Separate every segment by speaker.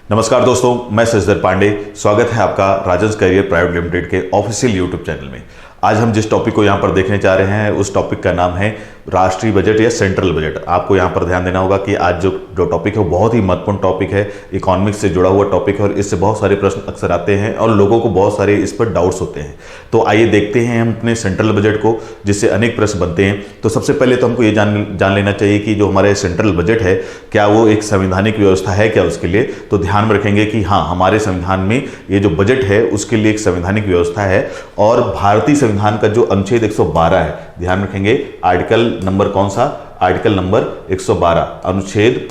Speaker 1: नमस्कार दोस्तों, मैं शशिधर पांडे। स्वागत है आपका राजंस करियर प्राइवेट लिमिटेड के ऑफिशियल यूट्यूब चैनल में। आज हम जिस टॉपिक को यहाँ पर देखने जा रहे हैं उस टॉपिक का नाम है राष्ट्रीय बजट या सेंट्रल बजट। आपको यहाँ पर ध्यान देना होगा कि आज जो टॉपिक है वो बहुत ही महत्वपूर्ण टॉपिक है, इकोनॉमिक्स से जुड़ा हुआ टॉपिक है और इससे बहुत सारे प्रश्न अक्सर आते हैं और लोगों को बहुत सारे इस पर डाउट्स होते हैं। तो आइए देखते हैं हम अपने सेंट्रल बजट को, जिससे अनेक प्रश्न बनते हैं। तो सबसे पहले तो हमको ये जान लेना चाहिए कि जो हमारे सेंट्रल बजट है क्या वो एक संवैधानिक व्यवस्था है क्या उसके लिए। तो ध्यान में रखेंगे कि हाँ, हमारे संविधान में ये जो बजट है उसके लिए एक संवैधानिक व्यवस्था है और भारतीय संविधान का जो अनुच्छेद 112 है, ध्यान रखेंगे आर्टिकल नंबर कौन सा, आर्टिकल नंबर 112, अनुच्छेद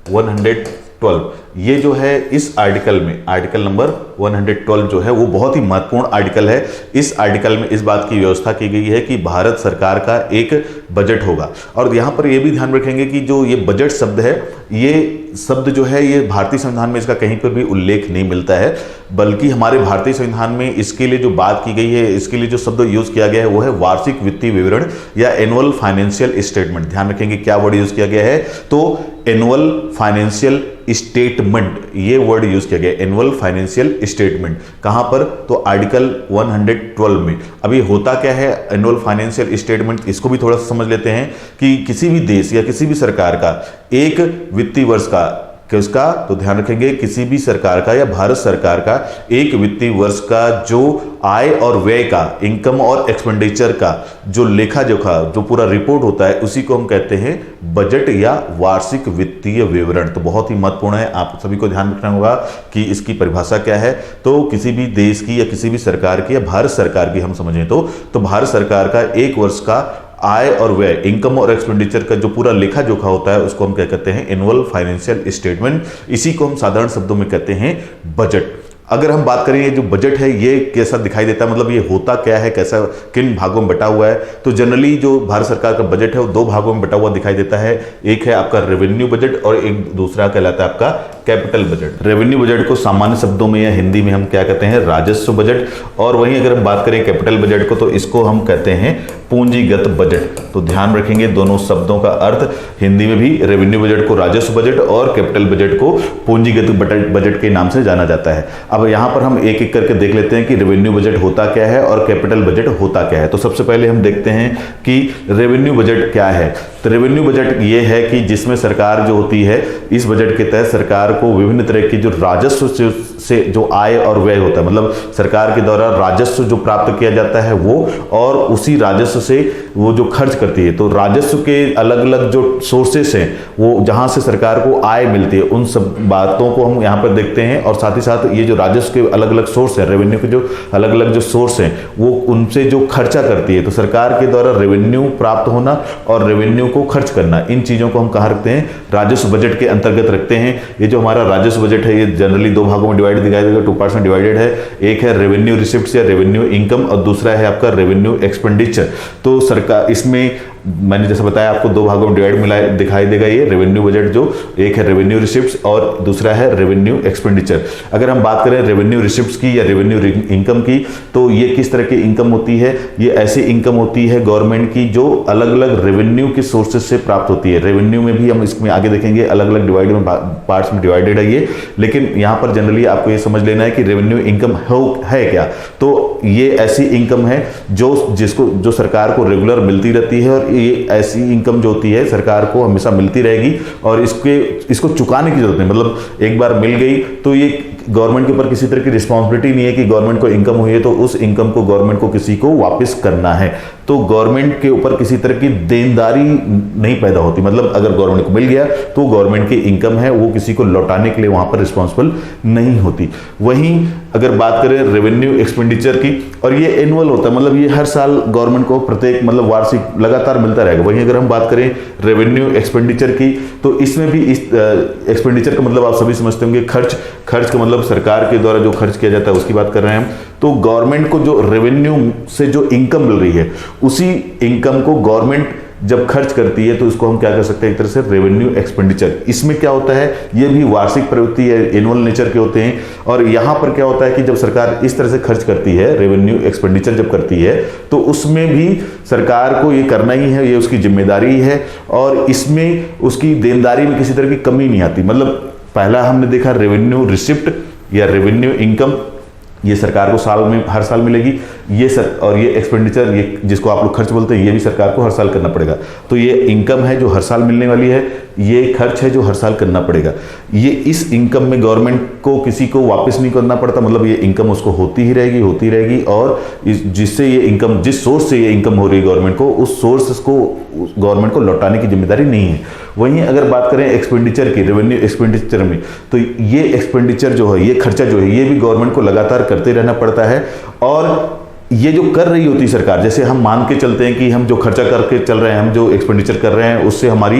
Speaker 1: 112, ये जो है इस आर्टिकल में आर्टिकल नंबर 112 जो है वो बहुत ही महत्वपूर्ण आर्टिकल है। इस आर्टिकल में इस बात की व्यवस्था की गई है कि भारत सरकार का एक बजट होगा। और यहां पर ये भी ध्यान रखेंगे कि जो ये बजट शब्द है, ये शब्द जो है ये भारतीय संविधान में इसका कहीं पर भी उल्लेख नहीं मिलता है, बल्कि हमारे भारतीय संविधान में इसके लिए जो बात की गई है, इसके लिए जो शब्द यूज किया गया है वो है वार्षिक वित्तीय विवरण या एनुअल फाइनेंशियल स्टेटमेंट। ध्यान रखेंगे क्या वर्ड यूज किया गया है, तो एनुअल फाइनेंशियल स्टेटमेंट, ये वर्ड यूज किया गया, एनुअल फाइनेंशियल स्टेटमेंट। कहां पर, तो आर्टिकल 112 में। अभी होता क्या है एनुअल फाइनेंशियल स्टेटमेंट, इसको भी थोड़ा सा समझ लेते हैं कि किसी भी देश या किसी भी सरकार का एक वित्तीय वर्ष का किसका, तो ध्यान रखेंगे किसी भी सरकार का या भारत सरकार का एक वित्तीय वर्ष का जो आय और व्यय का, इनकम और एक्सपेंडिचर का जो लेखा जोखा, जो पूरा रिपोर्ट होता है, उसी को हम कहते हैं बजट या वार्षिक वित्तीय विवरण। तो बहुत ही महत्वपूर्ण है, आप सभी को ध्यान रखना होगा कि इसकी परिभाषा क्या है। तो किसी भी देश की या किसी भी सरकार की या भारत सरकार की हम समझें तो भारत सरकार का एक वर्ष का आय और व्यय, इनकम और एक्सपेंडिचर का जो पूरा लेखा जोखा होता है उसको हम क्या कहते हैं, एनुअल फाइनेंशियल स्टेटमेंट। इसी को हम साधारण शब्दों में कहते हैं बजट। अगर हम बात करें ये जो बजट है ये कैसा दिखाई देता है, मतलब ये होता क्या है, कैसा, किन भागों में बटा हुआ है, तो जनरली जो भारत सरकार का बजट है वो दो भागों में बटा हुआ दिखाई देता है। एक है आपका रेवेन्यू बजट और एक दूसरा कहलाता है आपका कैपिटल बजट। रेवेन्यू बजट को सामान्य शब्दों में या हिंदी में हम क्या कहते हैं, राजस्व बजट। और वहीं अगर हम बात करें कैपिटल बजट को तो इसको हम कहते हैं पूंजीगत बजट। तो ध्यान रखेंगे दोनों शब्दों का अर्थ, हिंदी में भी रेवेन्यू बजट को राजस्व बजट और कैपिटल बजट को पूंजीगत बजट के नाम से जाना जाता है। अब यहां पर हम एक एक करके देख लेते हैं कि रेवेन्यू बजट होता क्या है और कैपिटल बजट होता क्या है। तो सबसे पहले हम देखते हैं कि रेवेन्यू बजट क्या है। तो रेवेन्यू बजट ये है कि जिसमें सरकार जो होती है, इस बजट के तहत सरकार को विभिन्न तरह की जो राजस्व से जो आय और व्यय होता है, मतलब सरकार के द्वारा राजस्व जो प्राप्त किया जाता है वो, और उसी राजस्व से वो जो खर्च करती है, तो राजस्व के अलग अलग जो सोर्सेस हैं, वो जहां से सरकार को आय मिलती है, उन सब बातों को हम यहां पर देखते हैं। और साथ ही साथ ये जो राजस्व के अलग अलग सोर्स हैं, रेवेन्यू के जो अलग अलग जो सोर्स हैं, वो उनसे जो खर्चा करती है, तो सरकार के द्वारा रेवेन्यू प्राप्त होना और रेवेन्यू को खर्च करना, इन चीजों को हम कहां रखते हैं, राजस्व बजट के अंतर्गत रखते हैं। ये जो हमारा राजस्व बजट है ये जनरली दो भागों में डिवाइड दिखाई देगा, 2 पार्ट्स में डिवाइडेड है। एक है रेवेन्यू रिसिप्ट्स या रेवेन्यू इनकम और दूसरा है आपका रेवेन्यू एक्सपेंडिचर। तो सरकार इसमें मैंने जैसे बताया आपको दो भागों में डिवाइड मिला दिखाई देगा ये रेवेन्यू बजट, जो एक है रेवेन्यू रिसिप्ट्स और दूसरा है रेवेन्यू एक्सपेंडिचर। अगर हम बात करें रेवेन्यू रिसिप्ट्स की या रेवेन्यू इनकम की, तो ये किस तरह की इनकम होती है, ये ऐसी इनकम होती है गवर्नमेंट की जो अलग अलग रेवेन्यू के सोर्सेज से प्राप्त होती है। रेवेन्यू में भी हम इसमें आगे देखेंगे अलग अलग डिवाइड में पार्ट्स में डिवाइडेड है ये, लेकिन यहां पर जनरली आपको ये समझ लेना है कि रेवेन्यू इनकम है क्या, तो ये ऐसी इनकम है जो सरकार को रेगुलर मिलती रहती है और ये ऐसी इनकम जो होती है सरकार को हमेशा मिलती रहेगी और इसको चुकाने की जरूरत नहीं, मतलब एक बार मिल गई तो ये गवर्नमेंट के ऊपर किसी तरह की रिस्पॉन्सिबिलिटी नहीं है कि गवर्नमेंट को इनकम हुई है तो उस इनकम को गवर्नमेंट को किसी को वापस करना है। तो गवर्नमेंट के ऊपर किसी तरह की देनदारी नहीं पैदा होती, मतलब अगर गवर्नमेंट को मिल गया तो गवर्नमेंट की इनकम है, वो किसी को लौटाने के लिए वहां पर रिस्पॉन्सिबल नहीं होती। वहीं अगर बात करें रेवेन्यू एक्सपेंडिचर की, और ये एनुअल होता है, मतलब ये हर साल गवर्नमेंट को प्रत्येक मतलब वार्षिक लगातार मिलता रहेगा। वहीं अगर हम बात करें रेवेन्यू एक्सपेंडिचर की, तो इसमें भी इस एक्सपेंडिचर का मतलब आप सभी समझते होंगे खर्च का मतलब सरकार के द्वारा जो खर्च किया जाता है उसकी बात कर रहे हैं हम। तो गवर्नमेंट को जो रेवेन्यू से जो इनकम मिल रही है, उसी इनकम को गवर्नमेंट जब खर्च करती है तो इसको हम क्या कर सकते हैं, एक तरह से रेवेन्यू एक्सपेंडिचर। इसमें क्या होता है, ये भी वार्षिक प्रवृत्ति है, एनुअल नेचर के होते हैं। और यहां पर क्या होता है कि जब सरकार इस तरह से खर्च करती है, रेवेन्यू एक्सपेंडिचर जब करती है, तो उसमें भी सरकार को ये करना ही है, ये उसकी जिम्मेदारी है। और इसमें उसकी देनदारी में किसी तरह की कमी नहीं आती। मतलब पहला हमने देखा रेवेन्यू रिसिप्ट या रेवेन्यू इनकम, ये सरकार को साल में हर साल मिलेगी। ये और ये एक्सपेंडिचर, ये जिसको आप लोग खर्च बोलते हैं, ये भी सरकार को हर साल करना पड़ेगा। तो ये इनकम है जो हर साल मिलने वाली है, ये खर्च है जो हर साल करना पड़ेगा। ये इस इनकम में गवर्नमेंट को किसी को वापस नहीं करना पड़ता, मतलब ये इनकम उसको होती ही रहेगी। और जिससे ये इनकम, जिस सोर्स से ये इनकम हो रही है गवर्नमेंट को, उस सोर्स को गवर्नमेंट को लौटाने की जिम्मेदारी नहीं है। वहीं अगर बात करें एक्सपेंडिचर की, रेवेन्यू एक्सपेंडिचर में, तो ये एक्सपेंडिचर जो है, ये खर्चा जो है, ये भी गवर्नमेंट को लगातार करते रहना पड़ता है। और ये जो कर रही होती सरकार, जैसे हम मान के चलते हैं कि हम जो खर्चा करके चल रहे हैं, हम जो एक्सपेंडिचर कर रहे हैं, उससे हमारी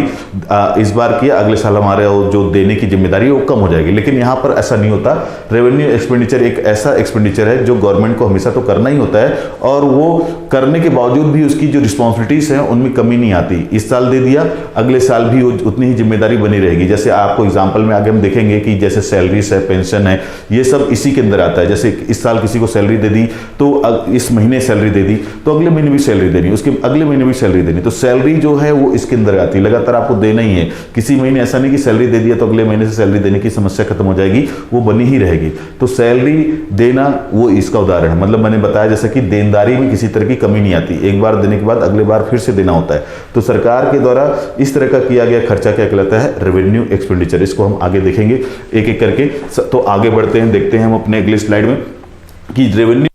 Speaker 1: इस बार की अगले साल हमारे जो देने की जिम्मेदारी है वो कम हो जाएगी। लेकिन यहाँ पर ऐसा नहीं होता। रेवेन्यू एक्सपेंडिचर एक ऐसा एक्सपेंडिचर है जो गवर्नमेंट को हमेशा तो करना ही होता है, और वो करने के बावजूद भी उसकी जो रिस्पॉन्सिबिलिटीज हैं उनमें कमी नहीं आती। इस साल दे दिया, अगले साल भी उतनी ही जिम्मेदारी बनी रहेगी। जैसे आपको एग्जाम्पल में आगे हम देखेंगे कि जैसे सैलरीज है, पेंशन है, ये सब इसी के अंदर आता है। जैसे इस साल किसी को सैलरी दे दी, तो इस महीने सैलरी दे दी, तो अगले महीने भी सैलरी देनी, उसके अगले महीने भी सैलरी देनी। तो सैलरी जो है वो इसके अंदर आती है, लगातार आपको देना ही है। किसी महीने ऐसा नहीं कि सैलरी दे दिया तो अगले महीने से सैलरी देने की समस्या खत्म हो जाएगी, वो बनी ही रहेगी। तो सैलरी देना वो इसका उदाहरण है। मतलब मैंने बताया जैसे कि देनदारी में किसी तरह की कमी नहीं आती, एक बार देने के बाद अगले बार फिर से देना होता है। तो सरकार के द्वारा इस तरह का किया गया खर्चा क्या कहलाता है, रेवेन्यू एक्सपेंडिचर। इसको हम आगे देखेंगे एक एक करके। तो आगे बढ़ते हैं, देखते हैं हम अपने अगले स्लाइड में कि रेवेन्यू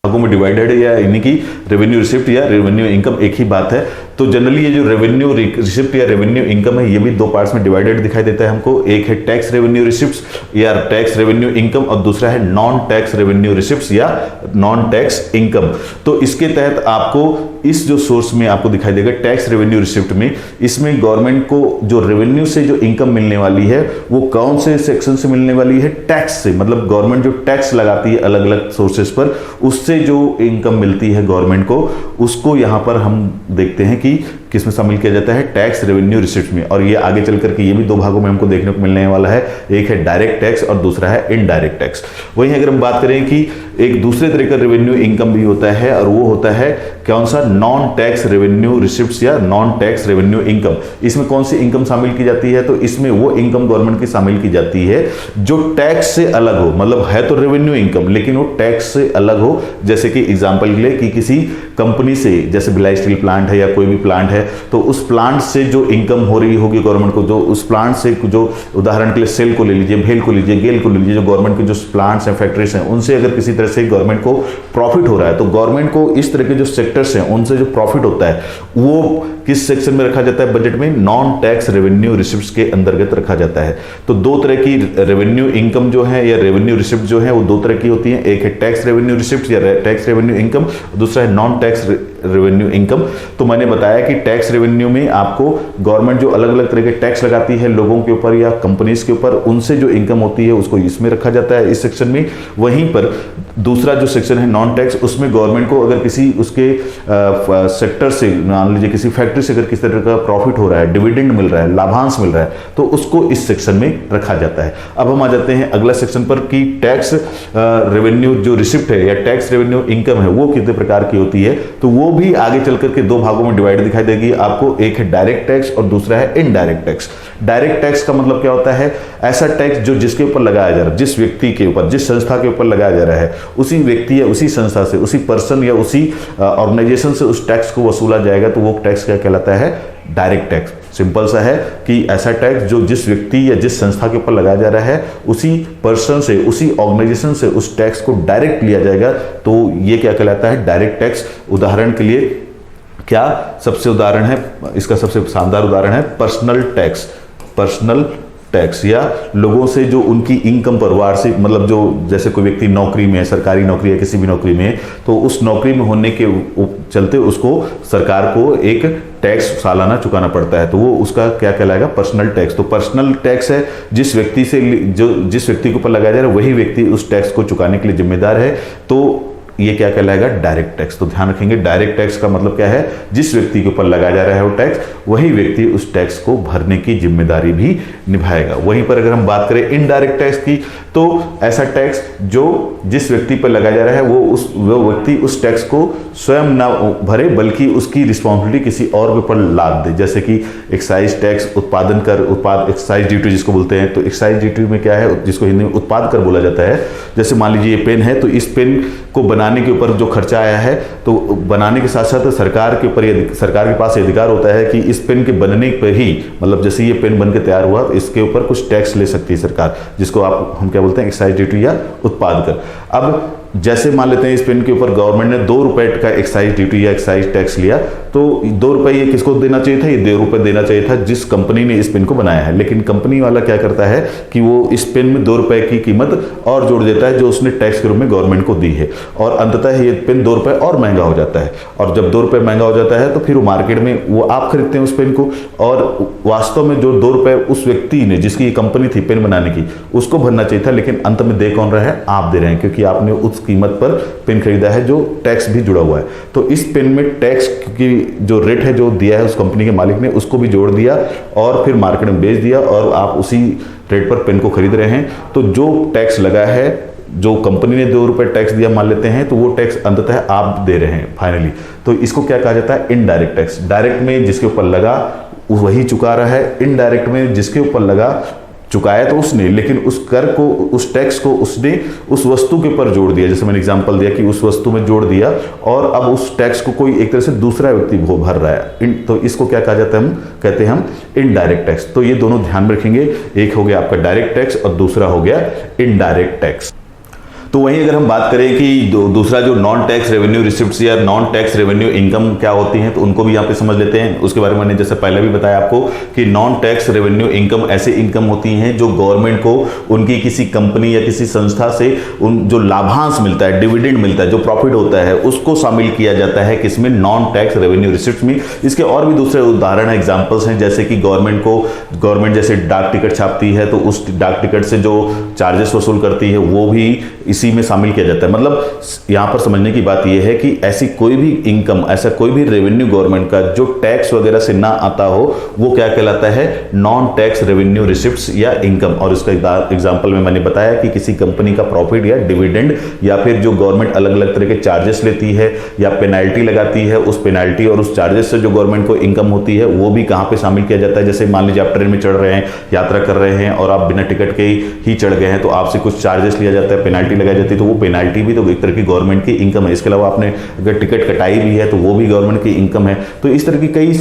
Speaker 1: भागों में डिवाइडेड है, या यानी कि रेवेन्यू रिसिप्ट या रेवेन्यू इनकम एक ही बात है। तो जनरली ये जो रेवेन्यू रिसिप्ट या रेवेन्यू इनकम है, ये भी दो पार्ट्स में डिवाइडेड दिखाई देता है हमको। एक है टैक्स रेवेन्यू रिसिप्ट्स या टैक्स रेवेन्यू इनकम, और दूसरा है नॉन टैक्स रेवेन्यू रिसिप्ट्स या नॉन टैक्स इनकम। तो इसके तहत आपको इस जो सोर्स में आपको दिखाई देगा टैक्स रेवेन्यू रिसिप्ट में, इसमें गवर्नमेंट को जो रेवेन्यू से जो इनकम मिलने वाली है वो कौन से सेक्शन से मिलने वाली है, टैक्स से। मतलब गवर्नमेंट जो टैक्स लगाती है अलग अलग सोर्सेस पर, उससे जो इनकम मिलती है गवर्नमेंट को, उसको यहां पर हम देखते हैं कि किस में शामिल किया जाता है, टैक्स रेवेन्यू रिसिप्ट में। और ये आगे चल करके ये भी दो भागों में हमको देखने को मिलने वाला है, एक है डायरेक्ट टैक्स और दूसरा है इनडायरेक्ट टैक्स। वहीं अगर हम बात करें कि एक दूसरे तरह का रेवेन्यू इनकम भी होता है, और वो होता है कौन सा, नॉन टैक्स रेवेन्यू रिसिप्ट्स या नॉन टैक्स रेवेन्यू इनकम। इसमें कौन सी इनकम शामिल की जाती है, तो इसमें वो इनकम गवर्नमेंट की शामिल की जाती है जो टैक्स से अलग हो। मतलब है तो रेवेन्यू इनकम, लेकिन वो टैक्स से अलग हो। जैसे कि एग्जांपल के लिए कि किसी कंपनी से, जैसे भिलाई स्टील प्लांट है या कोई भी प्लांट है, तो उस प्लांट से जो इनकम हो रही होगी गवर्नमेंट को, जो उस प्लांट से जो उदाहरण के लिए सेल को ले लीजिए, भेल को लीजिए, गेल को ले लीजिए, जो गवर्नमेंट के जो प्लांट्स हैं, फैक्ट्रीज हैं, उनसे अगर किसी तरह से गवर्नमेंट को प्रॉफिट हो रहा है, तो गवर्नमेंट को इस तरह के जो सेक्टर्स हैं उनसे जो प्रॉफिट होता है वो किस सेक्शन में रखा जाता है बजट में, नॉन टैक्स रेवेन्यू रिसिप्ट्स के अंतर्गत रखा जाता है। तो दो तरह की रेवेन्यू इनकम जो है या रेवेन्यू रिसिप्ट जो है वो दो तरह की होती है। एक है टैक्स रेवेन्यू रिसिप्ट या टैक्स रेवेन्यू इनकम, दूसरा है नॉन टैक्स रेवेन्यू इनकम। तो मैंने बताया कि टैक्स रेवेन्यू में आपको गवर्नमेंट जो अलग अलग तरह के टैक्स लगाती है लोगों के ऊपर या कंपनीज के ऊपर, उनसे जो इनकम होती है उसको इसमें रखा जाता है, इस सेक्शन में। वहीं पर दूसरा जो सेक्शन है नॉन टैक्स, उसमें गवर्नमेंट को अगर किसी उसके सेक्टर से, मान लीजिए किसी फैक्ट्री से अगर किसी तरह का प्रॉफिट हो रहा है, डिविडेंड मिल रहा है, लाभांश मिल रहा है, तो उसको इस सेक्शन में रखा जाता है। अब हम आ जाते हैं अगला सेक्शन पर कि टैक्स रेवेन्यू जो रिसिप्ट है या टैक्स रेवेन्यू इनकम है वो कितने प्रकार की होती है। तो वो भी आगे चल करके दो भागों में डिवाइड दिखाई देगी आपको। एक है डायरेक्ट टैक्स और दूसरा है इनडायरेक्ट टैक्स। डायरेक्ट टैक्स का मतलब क्या होता है, ऐसा टैक्स जो जिसके ऊपर लगाया जा रहा है, जिस व्यक्ति के ऊपर, जिस संस्था के ऊपर लगाया जा रहा है, उसी व्यक्ति या उसी संस्था से, उसी पर्सन या उसी ऑर्गेनाइजेशन से उस टैक्स को वसूला जाएगा, तो वो टैक्स क्या कहलाता है, डायरेक्ट टैक्स। सिंपल सा है कि ऐसा टैक्स जो जिस व्यक्ति या जिस संस्था के ऊपर लगाया जा रहा है, उसी पर्सन से, उसी ऑर्गेनाइजेशन से उस टैक्स को डायरेक्ट लिया जाएगा, तो ये क्या कहलाता है, डायरेक्ट टैक्स। उदाहरण के लिए क्या सबसे उदाहरण है, इसका सबसे शानदार उदाहरण है पर्सनल टैक्स। पर्सनल टैक्स या लोगों से जो उनकी इनकम पर वार्षिक, मतलब जो जैसे कोई व्यक्ति नौकरी में है, सरकारी नौकरी या किसी भी नौकरी में है, तो उस नौकरी में होने के चलते उसको सरकार को एक टैक्स सालाना चुकाना पड़ता है, तो वो उसका क्या कहलाएगा, पर्सनल टैक्स। तो पर्सनल टैक्स है जिस व्यक्ति से, जो जिस व्यक्ति के ऊपर लगाया जा रहा है वही व्यक्ति उस टैक्स को चुकाने के लिए जिम्मेदार है। तो ये क्या कहलाएगा, डायरेक्ट टैक्स। तो ध्यान रखेंगे, डायरेक्ट टैक्स का मतलब क्या है, जिस व्यक्ति के ऊपर लगाया जा रहा है वो टैक्स, वही व्यक्ति उस टैक्स को भरने की जिम्मेदारी भी निभाएगा। वहीं पर अगर हम बात करें इनडायरेक्ट टैक्स की, तो ऐसा टैक्स जो जिस व्यक्ति पर लगाया जा रहा है वो व्यक्ति उस टैक्स को स्वयं ना भरे, बल्कि उसकी रिस्पॉन्सिबिलिटी किसी और के ऊपर लाद दे। जैसे कि एक्साइज टैक्स, उत्पादन कर, एक्साइज ड्यूटी जिसको बोलते हैं। तो एक्साइज ड्यूटी में क्या है, जिसको हिंदी में उत्पाद कर बोला जाता है। जैसे मान लीजिए ये पेन है, तो इस पेन को बनाने के ऊपर जो खर्चा आया है, तो बनाने के साथ साथ सरकार के ऊपर, सरकार के पास अधिकार होता है कि इस पेन के बनने पर ही, मतलब जैसे ये पेन बन के तैयार हुआ, तो इसके ऊपर कुछ टैक्स ले सकती है सरकार, जिसको हम क्या बोलते हैं, एक्साइज ड्यूटी या उत्पाद कर। अब जैसे मान लेते हैं इस पेन के ऊपर गवर्नमेंट ने 2 रुपए का एक्साइज ड्यूटी या एक्साइज टैक्स लिया, तो 2 रुपए ये किसको देना चाहिए था, ये 2 रुपए देना चाहिए था जिस कंपनी ने इस पेन को बनाया है। लेकिन कंपनी वाला क्या करता है कि वो इस पेन में 2 रुपए की कीमत और जोड़ देता है जो उसने टैक्स के रूप में गवर्नमेंट को दी है, और अंततः ये पेन 2 रुपए और महंगा हो जाता है। और जब 2 रुपए महंगा हो जाता है तो फिर वो मार्केट में वो आप खरीदते हैं उस पेन को, और वास्तव में जो 2 रुपए उस व्यक्ति ने, जिसकी कंपनी थी पेन बनाने की, उसको भरना चाहिए था, लेकिन अंत में दे कौन रहा है, आप दे रहे हैं, क्योंकि आपने उस कीमत पर पेन खरीदा है जो टैक्स भी जुड़ा हुआ है। तो इस पेन में टैक्स की जो रेट है जो दिया है उस कंपनी के मालिक ने, उसको भी जोड़ दिया और फिर मार्केट में बेच दिया, और आप उसी रेट पर पेन को खरीद रहे हैं। तो जो टैक्स लगा है, जो कंपनी ने 2 रुपए टैक्स दिया मान लेते हैं, तो वो टैक्स अंततः आप दे रहे हैं फाइनली। तो इसको क्या कहा जाता है, इनडायरेक्ट टैक्स। डायरेक्ट में जिसके ऊपर लगा वही चुका रहा है, इनडायरेक्ट में जिसके ऊपर लगा चुकाया तो उसने, लेकिन उस कर को, उस टैक्स को उसने उस वस्तु के ऊपर जोड़ दिया। जैसे मैंने एग्जांपल दिया कि उस वस्तु में जोड़ दिया, और अब उस टैक्स को कोई एक तरह से दूसरा व्यक्ति भर रहा है, तो इसको क्या कहा जाता है, हम कहते हैं हम इनडायरेक्ट टैक्स। तो ये दोनों ध्यान में रखेंगे, एक हो गया आपका डायरेक्ट टैक्स और दूसरा हो गया इनडायरेक्ट टैक्स। तो वहीं अगर हम बात करें कि दूसरा जो नॉन टैक्स रेवेन्यू रिसिप्ट्स या नॉन टैक्स रेवेन्यू इनकम क्या होती हैं, तो उनको भी यहाँ पे समझ लेते हैं। उसके बारे में मैंने जैसे पहले भी बताया आपको कि नॉन टैक्स रेवेन्यू इनकम ऐसी इनकम होती हैं जो गवर्नमेंट को उनकी किसी कंपनी या किसी संस्था से उन जो लाभांश मिलता है, डिविडेंड मिलता है, जो प्रॉफिट होता है, उसको शामिल किया जाता है किसमें, नॉन टैक्स रेवेन्यू रिसिप्ट्स में। इसके और भी दूसरे उदाहरण है, एग्जाम्पल्स हैं, जैसे कि गवर्नमेंट जैसे डाक टिकट छापती है, तो उस डाक टिकट से जो चार्जेस वसूल करती है वो भी इसी में शामिल किया जाता है। मतलब यहां पर समझने की बात यह है कि ऐसी कोई भी इनकम, ऐसा कोई भी रेवेन्यू गवर्नमेंट का जो टैक्स वगैरह से ना आता हो, वो क्या कहलाता है, नॉन टैक्स रेवेन्यू रिसिप्ट्स या इनकम। और इसका एग्जांपल में मैंने बताया कि किसी कंपनी का प्रॉफिट या डिविडेंड, या फिर जो गवर्नमेंट अलग अलग तरह के चार्जेस लेती है या पेनाल्टी लगाती है, उस पेनाल्टी और उस चार्जेस से जो गवर्नमेंट को इनकम होती है, वो भी कहां पे शामिल किया जाता है। जैसे मान लीजिए आप ट्रेन में चढ़ रहे हैं, यात्रा कर रहे हैं, और आप बिना टिकट के ही चढ़ गए हैं, तो आपसे कुछ चार्जेस लिया जाता है, पेनाल्टी लगाई जाती है, तो वो पेनाल्टी भी तो एक तरह की गवर्नमेंट की इनकम है। इसके अलावा आपने अगर टिकट कटाई भी है तो वो भी गवर्नमेंट की इनकम है। तो इस तरह की कई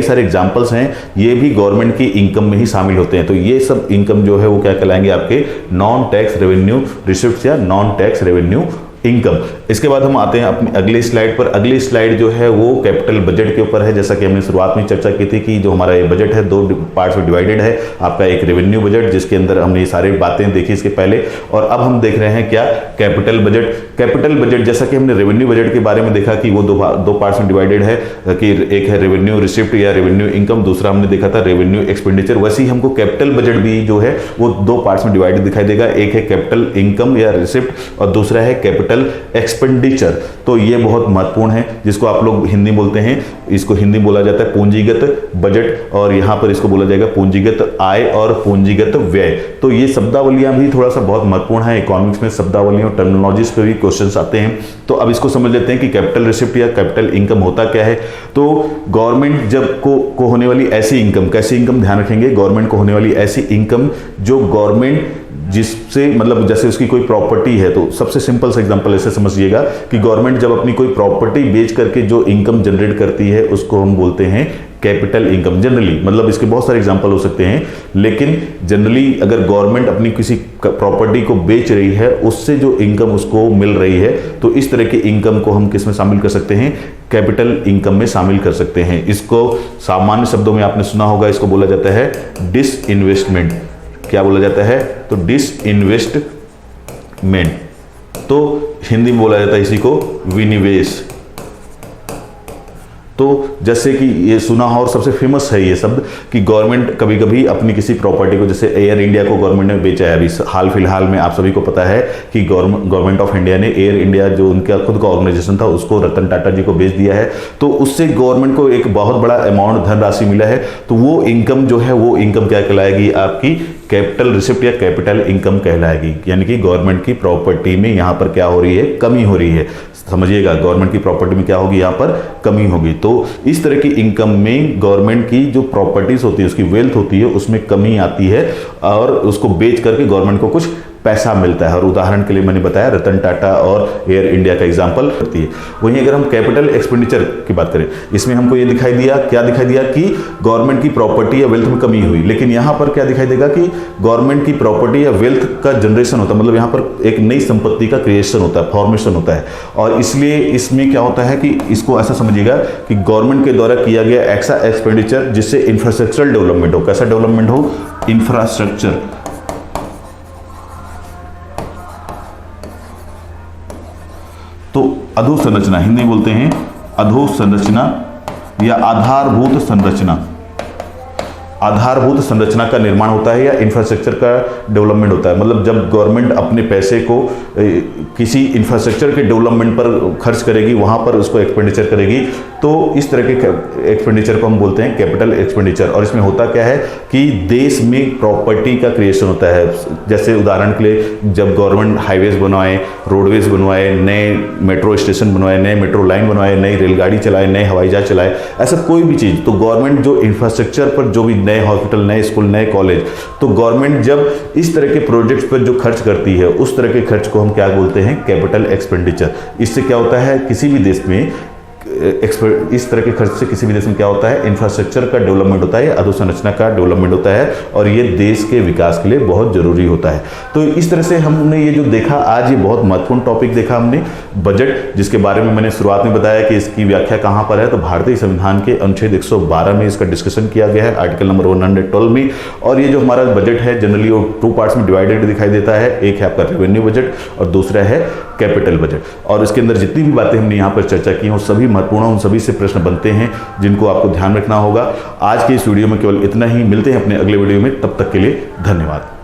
Speaker 1: सारे एग्जांपल्स हैं, ये भी गवर्नमेंट की इनकम में ही शामिल होते हैं। तो ये सब इनकम जो है वो क्या कहलाएंगे, आपके नॉन टैक्स रेवेन्यू रिसिप्ट्स या नॉन टैक्स रेवेन्यू इनकम। इसके बाद हम आते हैं अपनी अगली स्लाइड पर। अगली स्लाइड जो है वो कैपिटल बजट के ऊपर है। जैसा कि हमने शुरुआत में चर्चा की थी कि जो हमारा ये बजट है 2 पार्ट्स में डिवाइडेड है। आपका एक रेवेन्यू बजट, जिसके अंदर हमने ये सारी बातें देखी इसके पहले, और अब हम देख रहे हैं क्या, कैपिटल बजट। कैपिटल बजट जैसा कि हमने रेवेन्यू बजट के बारे में देखा कि वो दो पार्ट्स में डिवाइडेड है, कि एक है रेवेन्यू रिसिप्ट या रेवेन्यू इनकम, दूसरा हमने देखा था रेवेन्यू एक्सपेंडिचर। वैसे ही हमको कैपिटल बजट भी जो है वो 2 पार्ट्स में डिवाइडेड दिखाई देगा। एक है कैपिटल इनकम या रिसिप्ट और दूसरा है कैपिटल एक्सपेंडिचर। तो ये बहुत महत्वपूर्ण है, जिसको आप लोग हिंदी बोलते हैं, इसको हिंदी बोला जाता है पूंजीगत बजट, और यहां पर इसको बोला जाएगा पूंजीगत आय और पूंजीगत व्यय। तो ये शब्दावलियां भी थोड़ा सा बहुत महत्वपूर्ण है। इकोनॉमिक्स में शब्दावलियों, टर्मिनोलॉजीज पे भी क्वेश्चंस आते हैं। तो अब इसको समझ लेते हैं कि कैपिटल रिसिप्ट या कैपिटल इनकम होता क्या है। तो गवर्नमेंट जब को होने वाली ऐसी इनकम, कैसी इनकम, ध्यान रखेंगे, गवर्नमेंट को होने वाली ऐसी इनकम जो गवर्नमेंट जिससे, मतलब जैसे उसकी कोई प्रॉपर्टी है, तो सबसे सिंपल सा एग्जांपल ऐसे समझिएगा कि गवर्नमेंट जब अपनी कोई प्रॉपर्टी बेच करके जो इनकम जनरेट करती है उसको हम बोलते हैं कैपिटल इनकम। जनरली, मतलब इसके बहुत सारे एग्जांपल हो सकते हैं, लेकिन जनरली अगर गवर्नमेंट अपनी किसी प्रॉपर्टी को बेच रही है, उससे जो इनकम उसको मिल रही है, तो इस तरह की इनकम को हम किस में शामिल कर सकते हैं, कैपिटल इनकम में शामिल कर सकते हैं। इसको सामान्य शब्दों में आपने सुना होगा, इसको बोला जाता है डिसइन्वेस्टमेंट। क्या बोला जाता है, तो डिसइन्वेस्टमेंट। तो हिंदी में बोला जाता है इसी को विनिवेश। तो जैसे कि ये सुना हो और सबसे फेमस है ये शब्द कि गवर्नमेंट कभी कभी अपनी किसी प्रॉपर्टी को, जैसे एयर इंडिया को गवर्नमेंट ने बेचा है अभी हाल फिलहाल में, आप सभी को पता है कि गवर्नमेंट ऑफ इंडिया ने एयर इंडिया जो उनका खुद का ऑर्गेनाइजेशन था उसको रतन टाटा जी को बेच दिया है। तो उससे गवर्नमेंट को एक बहुत बड़ा अमाउंट धनराशि मिला है। तो वो इनकम जो है वो इनकम क्या कहलाएगी, आपकी कैपिटल रिसिप्ट या कैपिटल इनकम कहलाएगी। यानी कि गवर्नमेंट की प्रॉपर्टी में यहाँ पर क्या हो रही है, कमी हो रही है। समझिएगा, गवर्नमेंट की प्रॉपर्टी में क्या होगी, यहाँ पर कमी होगी। तो इस तरह की इनकम में गवर्नमेंट की जो प्रॉपर्टीज होती है, उसकी वेल्थ होती है, उसमें कमी आती है और उसको बेच करके गवर्नमेंट को कुछ पैसा मिलता है। और उदाहरण के लिए मैंने बताया रतन टाटा और एयर इंडिया का एग्जांपल करती है। वहीं अगर हम कैपिटल एक्सपेंडिचर की बात करें, इसमें हमको ये दिखाई दिया, क्या दिखाई दिया कि गवर्नमेंट की प्रॉपर्टी या वेल्थ में कमी हुई। लेकिन यहाँ पर क्या दिखाई देगा कि गवर्नमेंट की प्रॉपर्टी या वेल्थ का जनरेशन होता है, मतलब यहाँ पर एक नई संपत्ति का क्रिएशन होता है, फॉर्मेशन होता है। और इसलिए इसमें क्या होता है कि इसको ऐसा समझिएगा कि गवर्नमेंट के द्वारा किया गया ऐसा एक्सपेंडिचर जिससे इंफ्रास्ट्रक्चरल डेवलपमेंट हो। कैसा डेवलपमेंट हो, इंफ्रास्ट्रक्चर। तो अधोसंरचना, हिंदी में बोलते हैं अधोसंरचना या आधारभूत संरचना। आधारभूत संरचना का निर्माण होता है या इंफ्रास्ट्रक्चर का डेवलपमेंट होता है। मतलब जब गवर्नमेंट अपने पैसे को किसी इंफ्रास्ट्रक्चर के डेवलपमेंट पर खर्च करेगी, वहां पर उसको एक्सपेंडिचर करेगी, तो इस तरह के एक्सपेंडिचर को हम बोलते हैं कैपिटल एक्सपेंडिचर। और इसमें होता क्या है कि देश में प्रॉपर्टी का क्रिएशन होता है। जैसे उदाहरण के लिए जब गवर्नमेंट हाईवेज बनवाए, रोडवेज बनवाए, नए मेट्रो स्टेशन बनवाए, नए मेट्रो लाइन बनवाए, नई रेलगाड़ी चलाए, नए हवाई जहाज चलाए, ऐसा कोई भी चीज़, तो गवर्नमेंट जो इंफ्रास्ट्रक्चर पर जो भी नए हॉस्पिटल, नए स्कूल, नए कॉलेज, तो गवर्नमेंट जब इस तरह के प्रोजेक्ट्स पर जो खर्च करती है, उस तरह के खर्च को हम क्या बोलते हैं, कैपिटल एक्सपेंडिचर। इससे क्या होता है, किसी भी देश में इस तरह के खर्च से किसी भी देश में क्या होता है, इंफ्रास्ट्रक्चर का डेवलपमेंट होता है, अधोसंरचना का डेवलपमेंट होता है, और ये देश के विकास के लिए बहुत जरूरी होता है। तो इस तरह से हमने ये जो देखा आज, ये बहुत महत्वपूर्ण टॉपिक देखा हमने, बजट, जिसके बारे में मैंने शुरुआत में बताया कि इसकी व्याख्या कहाँ पर है। तो भारतीय संविधान के अनुच्छेद 112 में इसका डिस्कशन किया गया है, आर्टिकल नंबर 112 में। और ये जो हमारा बजट है जनरली वो 2 पार्ट्स में डिवाइडेड दिखाई देता है। एक है आपका रेवेन्यू बजट और दूसरा है कैपिटल बजट। और इसके अंदर जितनी भी बातें हमने यहाँ पर चर्चा की, वो सभी महत्वपूर्ण, उन सभी से प्रश्न बनते हैं जिनको आपको ध्यान रखना होगा। आज के इस वीडियो में केवल इतना ही। मिलते हैं अपने अगले वीडियो में, तब तक के लिए धन्यवाद।